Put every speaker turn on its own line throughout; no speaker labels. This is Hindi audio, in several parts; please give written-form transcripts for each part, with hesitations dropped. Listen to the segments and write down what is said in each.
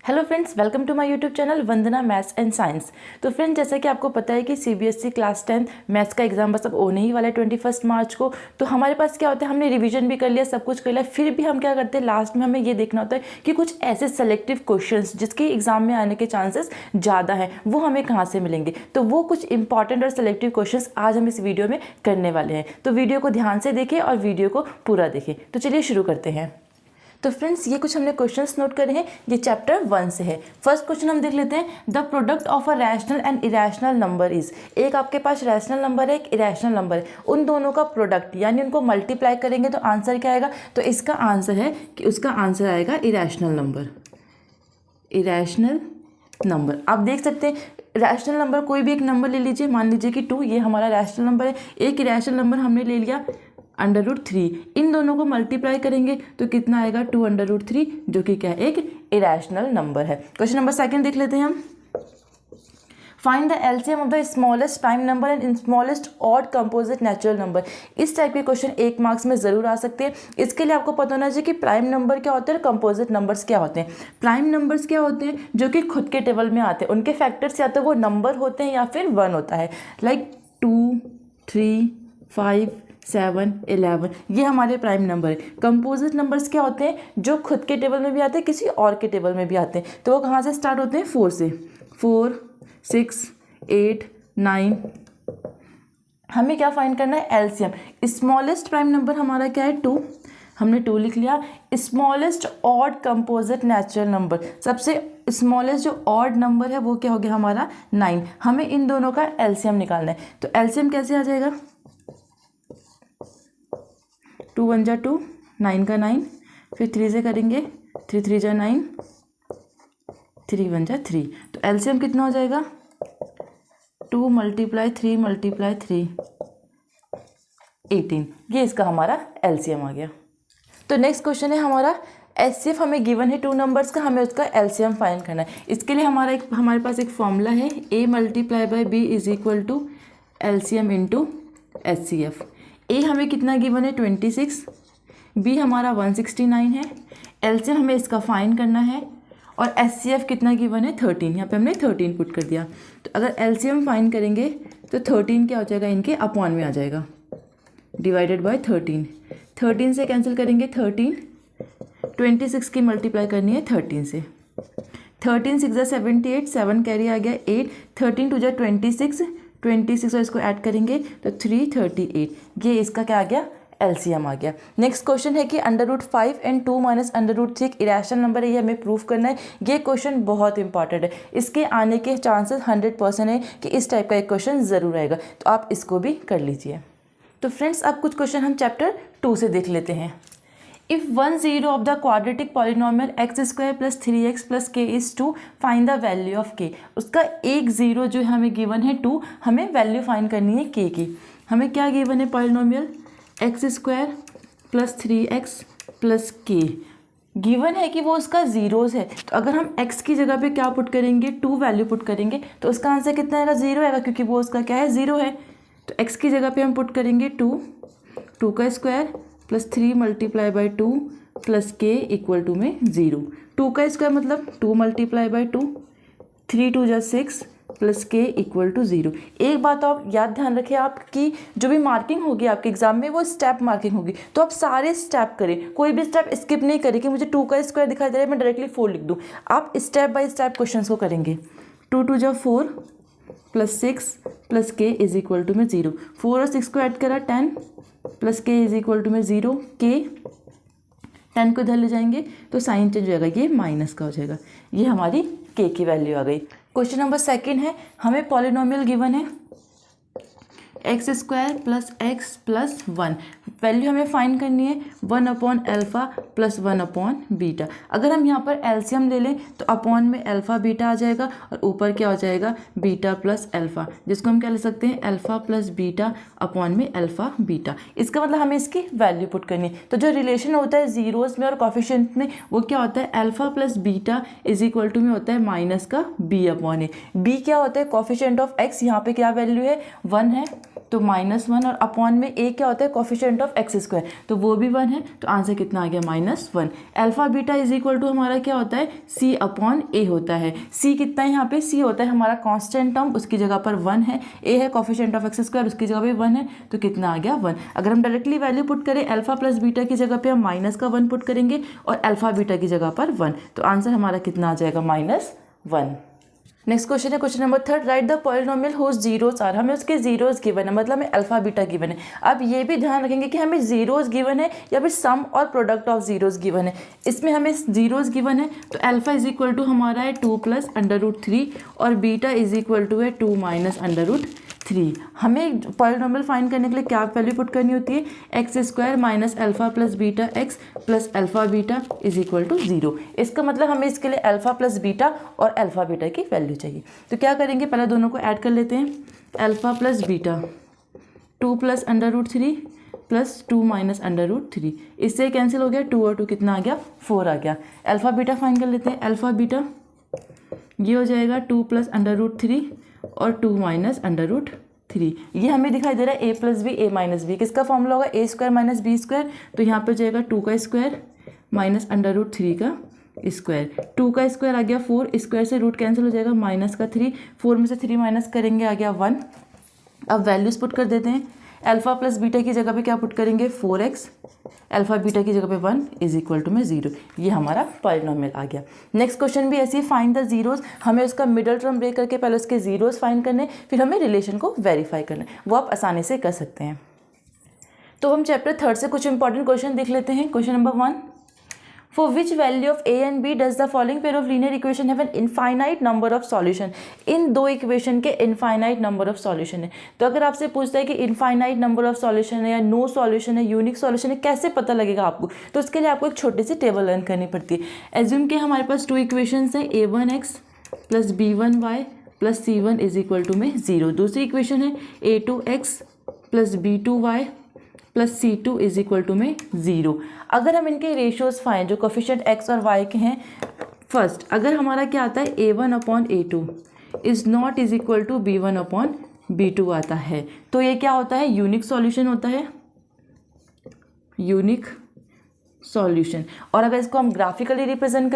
Hello friends, welcome to my YouTube channel Vandana maths and science. तो फ्रेंड्स, जैसा कि आपको पता है कि सीबीएसई क्लास 10 मैथ्स का एग्जाम बस अब होने ही वाला है 21 मार्च को। तो हमारे पास क्या होता है, हमने रिवीजन भी कर लिया, सब कुछ कर लिया, फिर भी हम क्या करते हैं, लास्ट में हमें ये देखना होता है कि कुछ ऐसे सेलेक्टिव क्वेश्चंस जिसके एग्जाम में आने के चांसेस ज़्यादा हैं वो हमें कहाँ से मिलेंगे। तो वो कुछ इंपॉर्टेंट और सेलेक्टिव क्वेश्चंस आज हम इस वीडियो में करने वाले हैं। तो वीडियो को ध्यान से देखें और वीडियो को पूरा देखें। तो चलिए शुरू करते हैं। तो फ्रेंड्स, ये कुछ हमने क्वेश्चंस नोट करे हैं, ये चैप्टर 1 से है। फर्स्ट क्वेश्चन हम देख लेते हैं, the product of a rational and irrational number is. एक आपके पास रैशनल नंबर है, एक इरेशनल नंबर है, उन दोनों का प्रोडक्ट यानी उनको मल्टीप्लाई करेंगे तो आंसर क्या आएगा। तो इसका आंसर है कि उसका आंसर आएगा इरेशनल नंबर। इरेशनल नंबर आप देख सकते हैं, रैशनल नंबर कोई भी एक नंबर ले लीजिए, मान लीजिए कि 2, ये हमारा रैशनल नंबर है। एक इरेशनल नंबर हमने ले लिया √3, इन दोनों को मल्टीप्लाई करेंगे तो कितना आएगा 2 √3, जो कि क्या है, एक इरेशनल नंबर है। क्वेश्चन नंबर सेकंड देख लेते हैं हम, find the LCM of the smallest prime number and smallest odd composite natural number. इस टाइप के क्वेश्चन 1 मार्क्स में जरूर आ सकते हैं। इसके लिए आपको पता होना चाहिए कि प्राइम नंबर क्या होते हैं, कंपोजिट नंबर्स क्या होते हैं। प्राइम नंबर्स क्या होते हैं, जो कि खुद के टेबल में आते हैं, उनके फैक्टर्स या तो वो नंबर होते हैं या फिर 1 होता है, लाइक 2, 3, 5, 7, 11, ये हमारे प्राइम नंबर है। कंपोजिट नंबर्स क्या होते हैं, जो खुद के टेबल में भी आते हैं, किसी और के टेबल में भी आते हैं। तो वो कहाँ से स्टार्ट होते हैं, 4 से। 4, 6, 8, 9। हमें क्या फाइंड करना है, एलसीएम। स्मॉलेस्ट प्राइम नंबर हमारा क्या है, 2, हमने 2 लिख लिया। Smallest odd composite natural number, सबसे स्मॉलेस्ट जो ऑड नंबर है वो क्या हो गया हमारा 9। हमें इन दोनों का एलसीएम निकालना है। तो एलसीएम कैसे आ जाएगा, 2 1 जा 2, 9 का 9, फिर 3 से करेंगे, 3 3 जा 9, 3 1 जा 3। तो एलसीएम कितना हो जाएगा, 2 × 3 × 3, 18। ये इसका हमारा एलसीएम आ गया। तो नेक्स्ट क्वेश्चन है हमारा, एचसीएफ हमें गिवन है 2 नंबर्स का, हमें उसका एलसीएम फाइंड करना है। इसके लिए हमारे पास एक फॉर्मूला है, A × B = एलसीएम × एचसीएफ। ए हमें कितना गिवन है, 26, बी हमारा 169 है, एलसीएम हमें इसका फाइंड करना है, और एचसीएफ कितना गिवन है, 13। यहाँ पे हमने 13 पुट कर दिया। तो अगर एलसीएम फाइंड करेंगे तो 13 क्या हो जाएगा, इनके अपॉन में आ जाएगा, डिवाइडेड बाय 13। 13 से कैंसिल करेंगे 13, 26 की मल्टीप्लाई करनी है 13 से। 13 6 जा 78, 7 कैरी आ गया 8, 13 2 जा 26 और इसको ऐड करेंगे तो 338। ये इसका क्या आ गया, एलसीएम आ गया। नेक्स्ट क्वेश्चन है कि √5 and 2 - √3 एक इरेशनल नंबर है, ये हमें प्रूफ करना है। ये क्वेश्चन बहुत इंपॉर्टेंट है, इसके आने के चांसेस 100% है कि इस टाइप का एक क्वेश्चन ज़रूर आएगा, तो आप इसको भी कर लीजिए। तो फ्रेंड्स, अब कुछ क्वेश्चन हम चैप्टर 2 से देख लेते हैं। If 1 0 of the quadratic polynomial x² + 3x + k is 2, find the value of k। उसका एक 0 जो हमें गिवन है 2, हमें वैल्यू फाइंड करनी है k की। हमें क्या गिवन है, polynomial x² + 3x + k given है कि वो उसका जीरोज़ है। तो अगर हम x की जगह पे क्या पुट करेंगे, 2 वैल्यू पुट करेंगे तो उसका आंसर कितना आएगा, 0 आएगा, क्योंकि वो उसका क्या है, 0 है। तो x की जगह पे हम पुट करेंगे 2 का स्क्वायर + 3 × 2 + k = में 0। 2 का स्क्वायर मतलब 2 × 2, 3 2 जा 6 + k = 0। एक बात आप याद ध्यान रखें, आपकी जो भी मार्किंग होगी आपके एग्जाम में वो स्टेप मार्किंग होगी, तो आप सारे स्टेप करें, कोई भी स्टेप स्किप नहीं करें कि मुझे 2 का स्क्वायर दिखाई दे रहा है मैं डायरेक्टली 4 लिख दूँ। आप स्टेप बाय स्टेप क्वेश्चन को करेंगे। 2 2 जा 4 + 6 + k = में 0। 4 और 6 को ऐड करा 10 + k = में 0। k 10 को इधर ले जाएंगे तो साइन चेंज हो जाएगा, ये माइनस का हो जाएगा। ये हमारी k की वैल्यू आ गई। क्वेश्चन नंबर सेकंड है, हमें पॉलिनोमियल गिवन है x² + x + 1। वैल्यू हमें फाइंड करनी है 1/α + 1/β। अगर हम यहाँ पर एलसीएम ले लें तो अपॉन में अल्फा बीटा आ जाएगा और ऊपर क्या हो जाएगा, बीटा + अल्फा, जिसको हम क्या ले सकते हैं, अल्फा + बीटा अपॉन में अल्फा बीटा। इसका मतलब हमें इसकी वैल्यू पुट करनी है। तो जो रिलेशन होता है जीरोज़ में और कोफिशिएंट में, वो क्या होता है, अल्फा + बीटा = में होता है माइनस का b/a। b क्या होता है, कोफिशिएंट ऑफ x, यहाँ पे क्या वैल्यू है, 1 है, तो -1, और अपॉन में a क्या होता है, कोफिशिएंट ऑफ एक्स स्क्वायर, तो वो भी 1 है, तो आंसर कितना आ गया -1। Alpha beta is equal to हमारा क्या होता है, c अपॉन a होता है। c कितना है यहाँ पे, c होता है हमारा कांस्टेंट टर्म, उसकी जगह पर 1 है, a है कोफिशिएंट ऑफ एक्स स्क्वायर, उसकी जगह पे 1 है, तो कितना आ गया 1। अगर हम डायरेक्टली वैल्यू पुट करें अल्फा प्लस बीटा की जगह पे हम माइनस का 1 पुट करेंगे और अल्फा बीटा की जगह पर 1, तो आंसर हमारा कितना आ जाएगा -1। नेक्स्ट क्वेश्चन है question number 3, write the polynomial whose zeros are. हमें उसके जीरोस गिवन है, मतलब हमें अल्फा बीटा गिवन है। अब ये भी ध्यान रखेंगे कि हमें जीरोस गिवन है या फिर सम और प्रोडक्ट ऑफ जीरोस गिवन है। इसमें हमें जीरोस गिवन है तो अल्फा इज इक्वल टू हमारा है 2 + √3 और बीटा इज इक्वल टू है 2 - √3। हमें पॉलिनोमियल फाइंड करने के लिए क्या वैल्यू पुट करनी होती है, x² - alpha plus beta x plus alpha beta is equal to 0। इसका मतलब हमें इसके लिए अल्फा प्लस बीटा और अल्फा बीटा की वैल्यू चाहिए। तो क्या करेंगे, पहले दोनों को ऐड कर लेते हैं। अल्फा प्लस बीटा 2 + √3 प्लस 2 - √3, इससे कैंसिल हो गया, 2 और 2 कितना आ गया, 4 आ गया। अल्फा बीटा फाइंड कर लेते हैं। अल्फा बीटा ये हो जाएगा 2 + √3 और 2 - √3। ये हमें दिखाई दे रहा है a + b a - b, किसका फॉर्मूला होगा, a² - b², तो यहाँ पे हो जाएगा 2 का स्क्वायर माइनस √3 का स्क्वायर। 2 का स्क्वायर आ गया 4, स्क्वायर से रूट कैंसिल हो जाएगा, माइनस का 3, 4 में से 3 माइनस करेंगे आ गया 1। अब वैल्यूज पुट कर देते हैं। अल्फा प्लस बीटा की जगह पे क्या पुट करेंगे, 4x, अल्फा बीटा की जगह पे 1 इज इक्वल टू में 0। ये हमारा पॉलिनोमियल आ गया। नेक्स्ट क्वेश्चन भी ऐसे ही, फाइंड द जीरोस। हमें उसका मिडल टर्म ब्रेक करके पहले उसके जीरोस फाइंड करने, फिर हमें रिलेशन को वेरीफाई करना है, वो आप आसानी से कर सकते हैं। तो हम चैप्टर 3 से कुछ इंपॉर्टेंट क्वेश्चन देख लेते हैं। Question number 1, For which value of a and b does the following pair of linear equation have an infinite number of solution? इन दो इक्वेशन के इनफाइनाइट नंबर ऑफ सॉल्यूशन है। तो अगर आपसे पूछता है कि इनफाइनाइट नंबर ऑफ सॉल्यूशन है या नो सॉल्यूशन है, यूनिक सॉल्यूशन है, कैसे पता लगेगा आपको, तो उसके लिए आपको एक छोटी सी टेबल लर्न करनी पड़ती है। एज्यूम कि हमारे पास 2 इक्वेशंस हैं, a1x plus b1y plus c1 is equal to में 0। दूसरी इक्वेशन है a2x plus b2y plus c2 is equal to में 0। अगर हम इनके रेशियोज फाइंड जो कोफिशिएंट x और y के हैं, फर्स्ट अगर हमारा क्या आता है a1/a2 is not is equal to b1/b2 आता है, तो ये क्या होता है, यूनिक सॉल्यूशन होता है, यूनिक सॉल्यूशन। और अगर इसको हम ग्राफिकली रिप्रेजेंट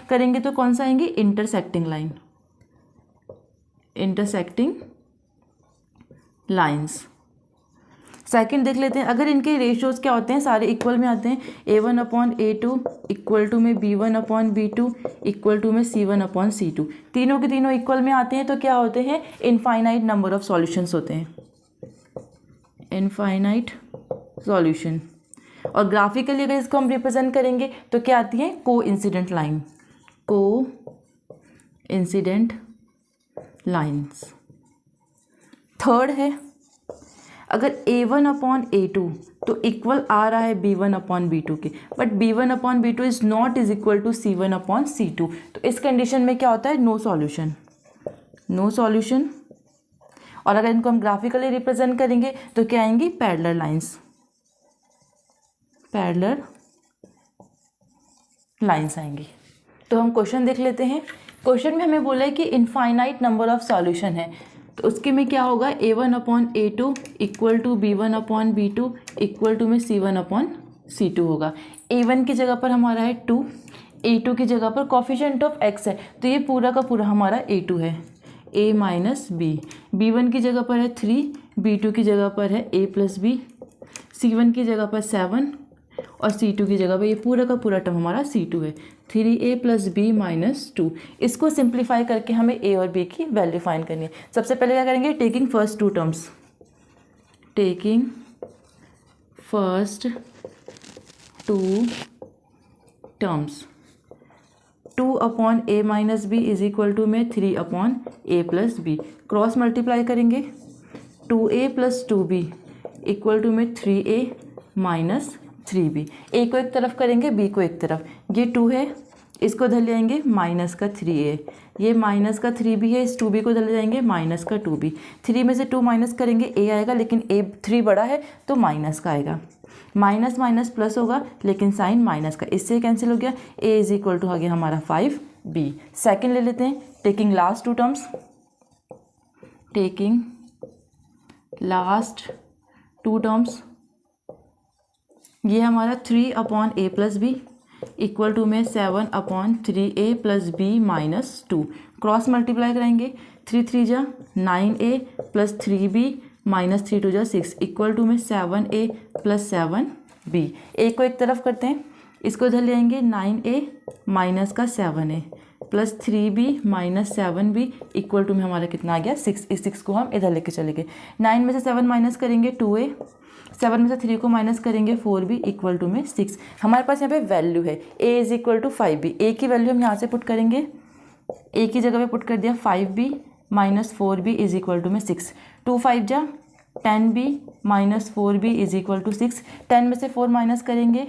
करेंगे तो कौन सा आएंगे, intersecting line, intersecting lines. Second देख लेते हैं, अगर इनके रेशियोज क्या होते हैं, सारे इक्वल में आते हैं, a1/a2 इक्वल टू में b1/b2 इक्वल टू में c1/c2, तीनों के तीनों इक्वल में आते हैं, तो क्या होते हैं, इनफाइनाइट नंबर ऑफ सॉल्यूशंस होते हैं, इनफाइनाइट सॉल्यूशन। और ग्राफिकली अगर इसको हम रिप्रेजेंट करेंगे तो क्या आती है, को इंसिडेंट लाइन, को इंसिडेंट लाइन्स। थर्ड है, अगर a1/a2 तो इक्वल आ रहा है b1/b2 के, but b1/b2 is not is equal to c1/c2, तो इस कंडीशन में क्या होता है, नो सॉल्यूशन, नो सॉल्यूशन। और अगर इनको हम ग्राफिकली रिप्रेजेंट करेंगे तो क्या आएंगी, पैरेलल लाइंस, पैरेलल लाइंस आएंगी। तो हम क्वेश्चन देख लेते हैं। क्वेश्चन में हमें बोला है कि इनफाइनाइट नंबर ऑफ सॉल्यूशन है, तो उसके में क्या होगा, a1/a2 equal to b1/b2 equal to में c1/c2 होगा। a1 की जगह पर हमारा है 2, a2 की जगह पर कोफिशिएंट ऑफ x है, तो ये पूरा का पूरा हमारा a2 है, a माइनस b। b1 की जगह पर है 3, b2 की जगह पर है a प्लस b, c1 की जगह पर 7 और c2 की जगह पर ये पूरा का पूरा टर्म हमारा c2 है, 3a प्लस b माइनस 2। इसको सिंप्लीफाई करके हमें a और b की वैल्यू फाइंड करनी है। सबसे पहले क्या करेंगे, taking first 2 terms, taking first 2 terms, 2/a minus b is equal to में 3/a plus b, cross multiply करेंगे, 2a plus 2b equal to में 3a माइनस 3b। a को एक तरफ करेंगे, b को एक तरफ, ये 2 है, इसको धर ले जाएंगे माइनस का 3a, ये माइनस का 3b है, इस 2b को धर ले जाएंगे माइनस का 2b। 3 में से 2 माइनस करेंगे a आएगा, लेकिन a 3 बड़ा है तो माइनस का आएगा, माइनस माइनस प्लस होगा लेकिन साइन माइनस का, इससे कैंसिल हो गया, a इज इक्वल टू आ गया हमारा 5b। सेकेंड ले लेते हैं, taking last 2 terms, taking last two terms, ये हमारा 3/a+b इक्वल टू में 7/3a+b-2, क्रॉस मल्टीप्लाई करेंगे, 3 3 जा 9a + 3b - 3 2 जा 6 इक्वल टू में 7a + 7b। एक को एक तरफ करते हैं, इसको इधर ले आएंगे, 9a माइनस का 7a + 3b - 7b equal to में हमारा कितना आ गया 6। इस 6 को हम इधर लेके चले गए, 9 में से 7 माइनस करेंगे 2a, 7 में से 3 को माइनस करेंगे 4b इक्वल टू में 6। हमारे पास यहाँ पे वैल्यू है a = 5b, a की वैल्यू हम यहाँ से पुट करेंगे, a की जगह पे पुट कर दिया 5b - 4b इक्वल टू में 6, 2 5 जा 10b - 4b इक्वल टू 6, 10 में से 4 माइनस करेंगे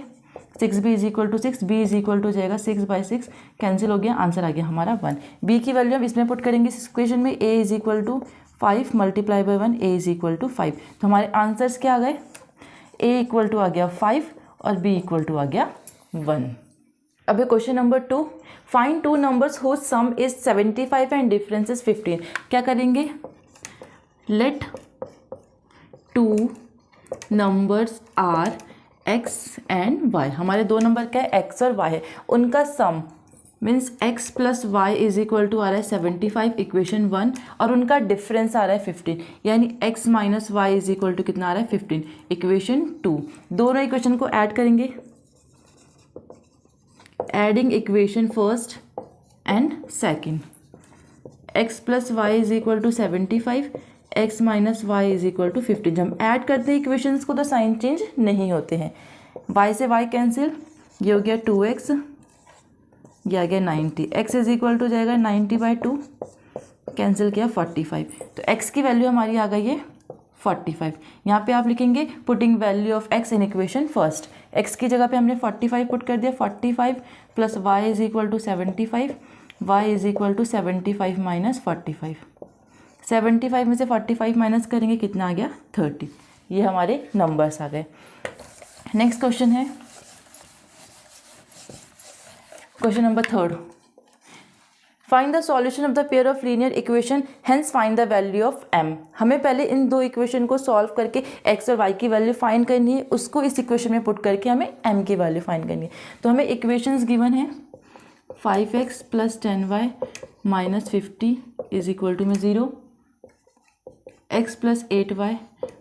6b equal to 6, b equal to जाएगा 6/6, कैंसिल हो गया, आंसर आ गया हमारा 1। b की वैल्यू हम इसमें पुट करेंगे इस इक्वेशन में, a = 5 × 1 a = 5, तो हमारे आंसर्स क्या आ गए, a = आ गया 5 और b = आ गया 1। अब question number 2, find two numbers whose sum is 75 and difference is 15। क्या करेंगे, let two numbers are x and y, हमारे दो नंबर क्या है x और y है, उनका सम मीन्स x + y = आ रहा है 75 इक्वेशन 1, और उनका डिफरेंस आ रहा है 15, यानी x - y = कितना आ रहा है 15 इक्वेशन 2। दोनों इक्वेशन को ऐड करेंगे, adding equation first and second, x + y = 75, x - y = 15। जब हम ऐड करते हैं इक्वेशंस को तो साइन चेंज नहीं होते हैं, y से y कैंसिल, ये हो गया 2x, ये आ गया 90, x = जाएगा 90/2, कैंसिल किया 45, तो x की वैल्यू हमारी आ गई है 45। यहाँ पे आप लिखेंगे putting value of x in equation first, x की जगह पे हमने 45 पुट कर दिया, 45 + y = 75, y = 75 - 45, 75 में से 45 माइनस करेंगे, कितना आ गया 30। ये हमारे नंबर्स आ गए। नेक्स्ट क्वेश्चन है question number 3, find the solution of the pair of linear equation hence find the value of m। हमें पहले इन दो इक्वेशन को सॉल्व करके x और y की वैल्यू फाइंड करनी है, उसको इस इक्वेशन में पुट करके हमें m की वैल्यू फाइंड करनी है। तो हमें इक्वेशंस गिवन है 5x + 10y - 50 = में 0, x + 8y -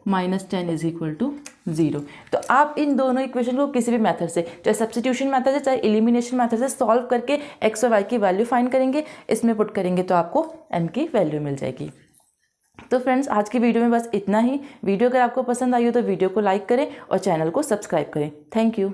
10 = 0। तो आप इन दोनों इक्वेशन को किसी भी मेथड से, चाहे सब्स्टिट्यूशन मेथड से चाहे एलिमिनेशन मेथड से सॉल्व करके x और y की वैल्यू फाइंड करेंगे, इसमें पुट करेंगे तो आपको m की वैल्यू मिल जाएगी। तो फ्रेंड्स, आज की वीडियो में बस इतना ही। वीडियो अगर आपको पसंद आई हो तो वीडियो को लाइक करें और चैनल को सब्सक्राइब करें। Thank you.